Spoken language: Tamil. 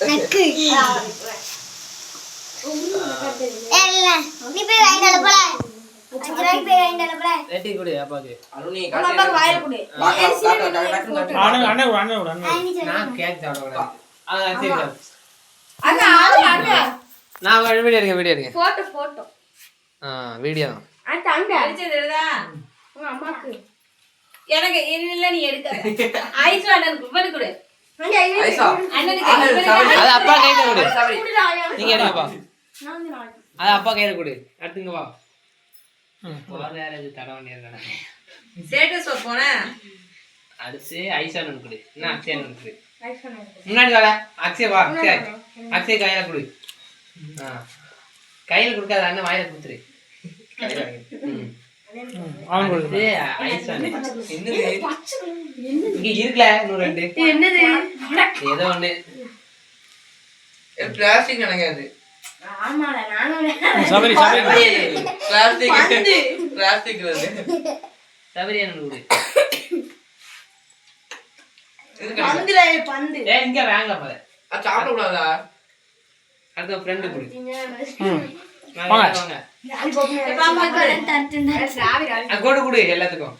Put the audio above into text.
நக்கு இல்ல நீ போய் வாங்கிடல போல அஞ்சராய் போய் வாங்கிடல போல ரெட்டி குடு அப்பாக்கு அருணி அம்மா வாயில குடு அண்ணே நான் கேக் சாப்பிட கூடாது சரி அண்ணா அண்ணா நான் வீடியோ எடுங்க போட்டோ வீடியோ அண்ணா அங்க அடிச்சதுடா உங்க அம்மாக்கு எனக்கு இல்ல நீ எடுக்க ஐஸ் வாட்டர் குப்பன் குடு அங்க ஐசா அண்ணனுக்கு அது அப்பா கையில கொடு குடுடா நீங்க எடுங்கப்பா நான் அது அப்பா கையில கொடு அடுத்துங்க வா வேற யாராவது தர வேண்டியது ஸ்டேட்டஸ் போனே அடுத்து ஐசானு கொடு என்ன அக்ஷயானு கொடு ஐஸ் வாட்டர் முன்னாடி வர அக்ஷய் வா அக்ஷய் கையில கொடு கையில கொடுக்காத அண்ணன் வாயில கொடுத்துரு அவனுக்கு ஐசானு இங்க இருக்குல இன்னும் ரெண்டு என்னது ஏதோ ஒண்ணு பிளாஸ்டிக் நினைக்காது ஆமாடா நானும் பிளாஸ்டிக் வந்து சபரியான கொடு பந்துல பந்து இங்க வாங்க போல சாப்பிட கூடாதா அடுத்த ஃப்ரெண்டு கொடு வாங்க. வாங்க பாப்பா தட்டு கொடு கொடு எல்லாத்துக்கும்